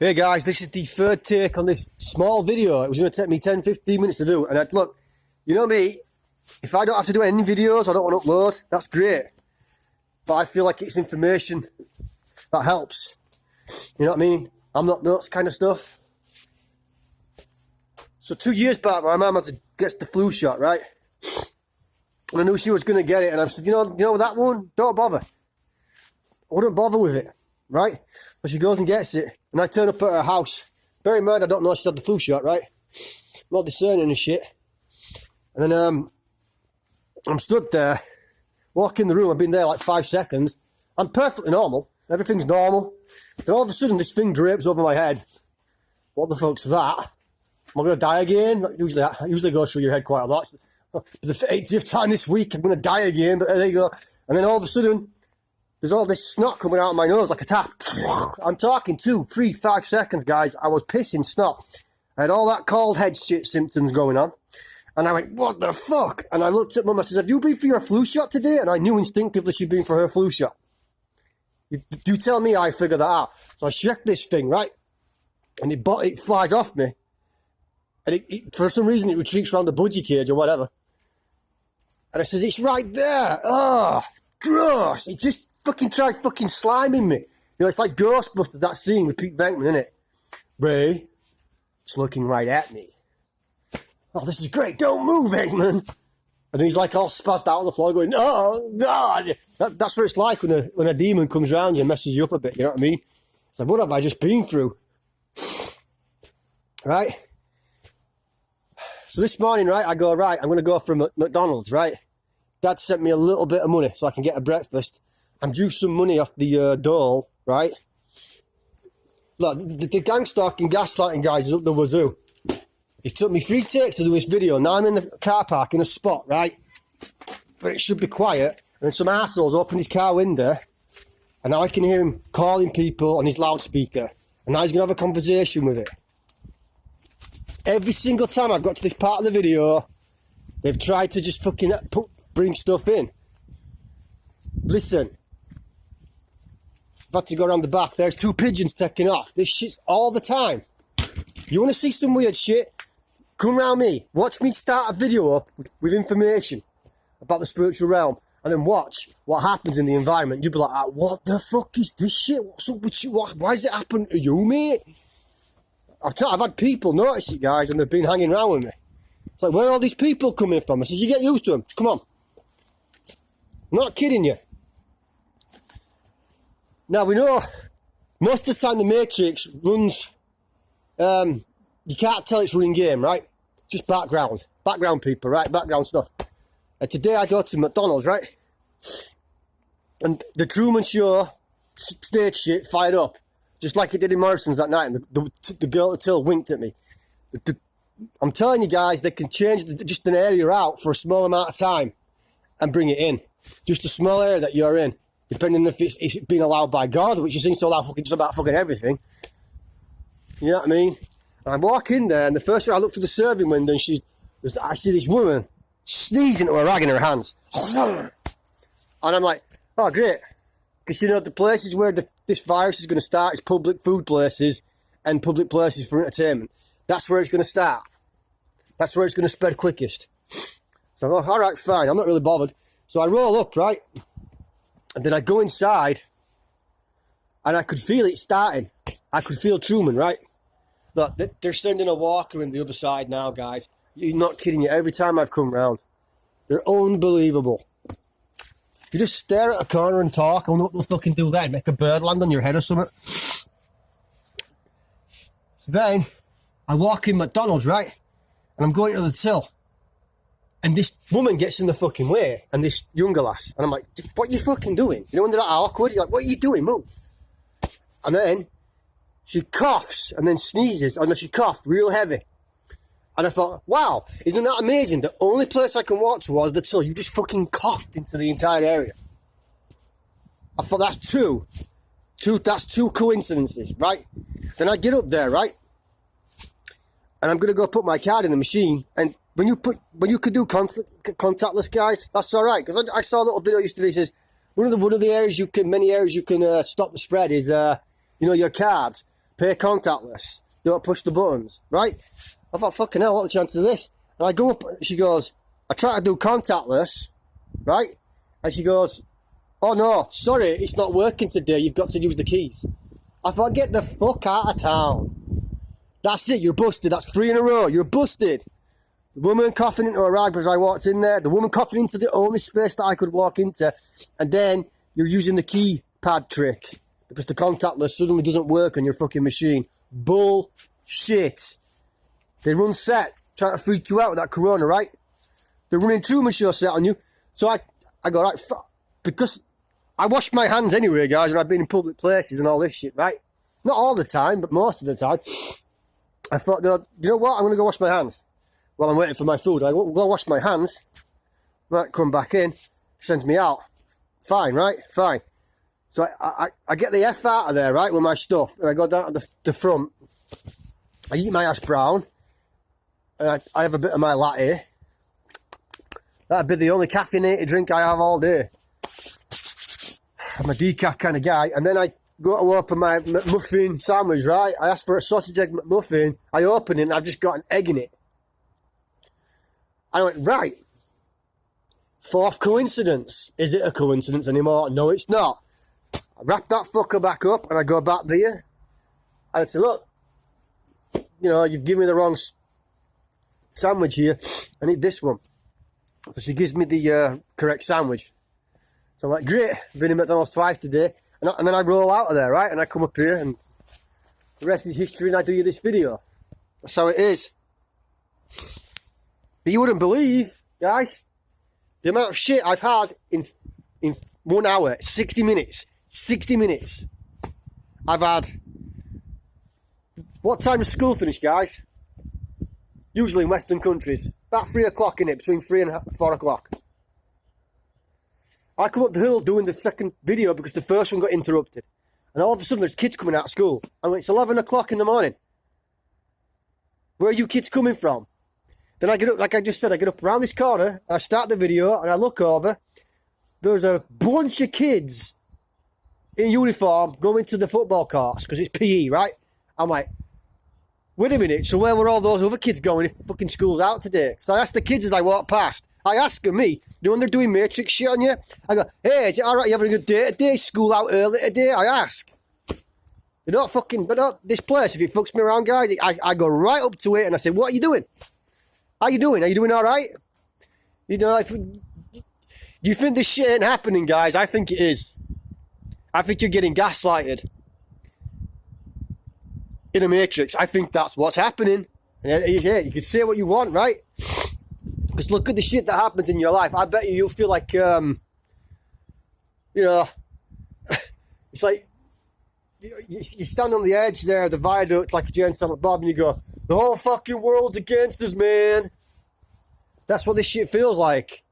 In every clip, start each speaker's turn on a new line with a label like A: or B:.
A: Hey guys, this is the third take on this small video. It was going to take me 10-15 minutes to do. And look, you know me, if I don't have to do any videos, I don't want to upload, that's great. But I feel like it's information that helps. You know what I mean? I'm not nuts kind of stuff. So 2 years back, my mum gets the flu shot, right? And I knew she was going to get it. And I said, you know that one? Don't bother. I wouldn't bother with it, right? But she goes and gets it. And I turn up at her house. Bear in mind, I don't know she's had the flu shot, right? I'm not discerning and shit. And then I'm stood there, walk in the room. I've been there like 5 seconds. I'm perfectly normal. Everything's normal. Then all of a sudden, this thing drapes over my head. What the fuck's that? Am I going to die again? Usually goes through your head quite a lot. For the 80th time this week, I'm going to die again. But there you go. And then all of a sudden, there's all this snot coming out of my nose like a tap. I'm talking 2, 3, 5 seconds, guys. I was pissing snot. I had all that cold head shit symptoms going on. And I went, what the fuck? And I looked at Mum, I said, have you been for your flu shot today? And I knew instinctively she'd been for her flu shot. You tell me I figured that out. So I checked this thing, right? And it flies off me. And for some reason, it retreats around the budgie cage or whatever. And I says, it's right there. Oh, gross. It just fucking tried fucking sliming me. You know, it's like Ghostbusters, that scene with Pete Venkman, isn't it? Ray, it's looking right at me. Oh, this is great. Don't move, Venkman. And then he's like all spazzed out on the floor going, oh, God. That's what it's like when a demon comes around you and messes you up a bit, you know what I mean? It's like, what have I just been through? Right? So this morning, right, I go, right, I'm going to go for a McDonald's, right? Dad sent me a little bit of money so I can get a breakfast. I'm due some money off the dole, right? Look, the gang stalking, gaslighting guys is up the wazoo. It took me 3 takes to do this video. Now I'm in the car park in a spot, right? But it should be quiet. And some arsehole's opened his car window. And now I can hear him calling people on his loudspeaker. And now he's going to have a conversation with it. Every single time I've got to this part of the video, they've tried to just fucking bring stuff in. Listen. I've had to go around the back. There's 2 pigeons taking off. This shit's all the time. You want to see some weird shit? Come round me. Watch me start a video up with information about the spiritual realm. And then watch what happens in the environment. You'll be like, what the fuck is this shit? What's up with you? Why does it happen to you, mate? I've had people notice it, guys, and they've been hanging around with me. It's like, where are all these people coming from? I says, you get used to them. Come on. I'm not kidding you. Now, we know most of the time the Matrix runs, you can't tell it's running game, right? Just background people, right? Background stuff. Today I go to McDonald's, right? And the Truman Show stage shit fired up, just like it did in Morrison's that night. And the girl at the till winked at me. I'm telling you guys, they can change just an area out for a small amount of time and bring it in. Just a small area that you're in. Depending if it's been allowed by God, which he seems to allow just about fucking everything. You know what I mean? And I walk in there, and the first thing I look through the serving window, and I see this woman sneezing to a rag in her hands. And I'm like, oh, great. Because, you know, the places where this virus is going to start is public food places and public places for entertainment. That's where it's going to start. That's where it's going to spread quickest. So I'm like, all right, fine. I'm not really bothered. So I roll up, right? And then I go inside, and I could feel it starting. I could feel Truman, right? Look, they're sending a walker in the other side now, guys. You're not kidding you. Every time I've come round, they're unbelievable. You just stare at a corner and talk. I wonder what they'll fucking do then. Make a bird land on your head or something. So then, I walk in McDonald's, right? And I'm going to the till. And this woman gets in the fucking way, and this younger lass. And I'm like, what are you fucking doing? You know when they're that awkward? You're like, what are you doing? Move. And then she coughs and then sneezes. And then she coughed real heavy. And I thought, wow, isn't that amazing? The only place I can walk towards the till, you just fucking coughed into the entire area. I thought that's that's two coincidences, right? Then I get up there, right? And I'm going to go put my card in the machine. And when you could do contactless, guys, that's all right. Because I saw a little video yesterday. It says one of the areas many areas you can stop the spread is, your cards. pay contactless, don't push the buttons, right? I thought, fucking hell, what are the chances of this? And I go up, she goes, I try to do contactless, right? And she goes, oh no, sorry, it's not working today, you've got to use the keys. I thought, get the fuck out of town. That's it, you're busted, that's 3 in a row, you're busted. The woman coughing into a rag as I walked in there, the woman coughing into the only space that I could walk into, and then you're using the keypad trick because the contactless suddenly doesn't work on your fucking machine. Bullshit. They run set, trying to freak you out with that corona, right? They're running Truman show set on you. So I go, right, because I wash my hands anyway, guys, when I've been in public places and all this shit, right? Not all the time, but most of the time. I thought, you know what? I'm going to go wash my hands while I'm waiting for my food. I go wash my hands. Right, come back in. Sends me out. Fine, right? Fine. So I get the F out of there, right, with my stuff. And I go down to the front. I eat my hash brown. And I have a bit of my latte. That'd be the only caffeinated drink I have all day. I'm a decaf kind of guy. And then I go to open my McMuffin sandwich, right? I asked for a sausage egg McMuffin. I open it and I've just got an egg in it. I went, right. Fourth coincidence. Is it a coincidence anymore? No, it's not. I wrap that fucker back up and I go back there. And I say, look, you know, you've given me the wrong sandwich here. I need this one. So she gives me the correct sandwich. So I'm like, great, I've been in McDonald's twice today. And then I roll out of there, right? And I come up here and the rest is history and I do you this video. That's how it is. But you wouldn't believe, guys, the amount of shit I've had in 1 hour, 60 minutes. 60 minutes. I've had... What time does school finish, guys? Usually in Western countries. About 3 o'clock in it, between 3 and 4 o'clock. I come up the hill doing the second video because the first one got interrupted. And all of a sudden there's kids coming out of school. And it's 11 o'clock in the morning. Where are you kids coming from? Then I get up, like I just said, I get up around this corner, I start the video, and I look over. There's a bunch of kids in uniform going to the football courts because it's PE, right? I'm like, wait a minute, so where were all those other kids going if fucking school's out today? So I asked the kids as I walk past. I ask them, you know when they're doing Matrix shit on you? I go, hey, is it alright, you having a good day today? School out early today? I ask. They're not this place, if it fucks me around, guys, I go right up to it and I say, what are you doing? How you doing? Are you doing alright? You know, you think this shit ain't happening, guys? I think it is. I think you're getting gaslighted in a Matrix. I think that's what's happening. And yeah, you can say what you want, right? Because look at the shit that happens in your life. I bet you'll feel like, you know, it's like you stand on the edge there of the viaduct like a Jane Silent Bob and you go, the whole fucking world's against us, man. That's what this shit feels like.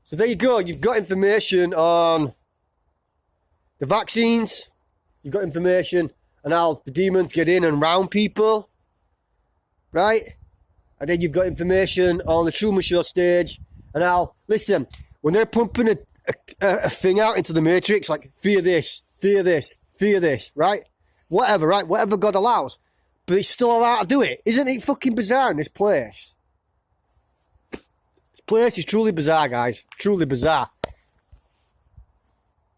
A: So there you go. You've got information on the vaccines. You've got information on how the demons get in and round people. Right? And then you've got information on the Truman Show stage. And how, listen, when they're pumping a thing out into the Matrix, like fear this, fear this, fear this, right? Whatever, right? Whatever God allows. But it's still allowed to do it. Isn't it fucking bizarre in this place? This place is truly bizarre, guys. Truly bizarre.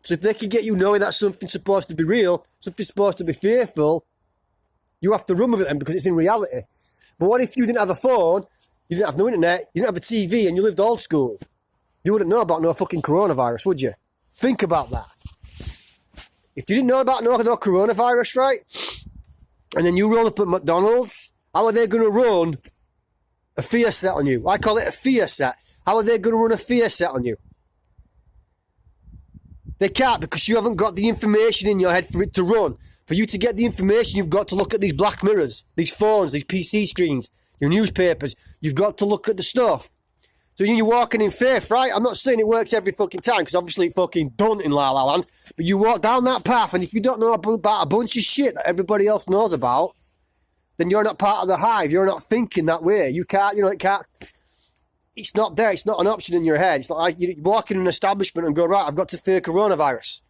A: So if they can get you knowing that something's supposed to be real, something's supposed to be fearful, you have to run with it then because it's in reality. But what if you didn't have a phone, you didn't have no internet, you didn't have a TV, and you lived old school? You wouldn't know about no fucking coronavirus, would you? Think about that. If you didn't know about no coronavirus, right? And then you roll up at McDonald's, how are they going to run a fear set on you? I call it a fear set. How are they going to run a fear set on you? They can't because you haven't got the information in your head for it to run. For you to get the information, you've got to look at these black mirrors, these phones, these PC screens, your newspapers. You've got to look at the stuff. So you're walking in faith, right? I'm not saying it works every fucking time because obviously it fucking don't in La La Land. But you walk down that path and if you don't know about a bunch of shit that everybody else knows about, then you're not part of the hive. You're not thinking that way. You can't, you know, it can't. It's not there. It's not an option in your head. It's not like you walk in an establishment and go, right, I've got to fear coronavirus.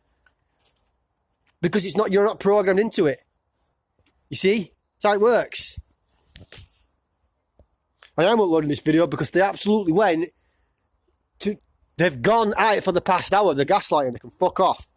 A: Because you're not programmed into it. You see? That's how it works. I am uploading this video because they absolutely went to... They've gone at it for the past hour, the gaslighting. They can fuck off.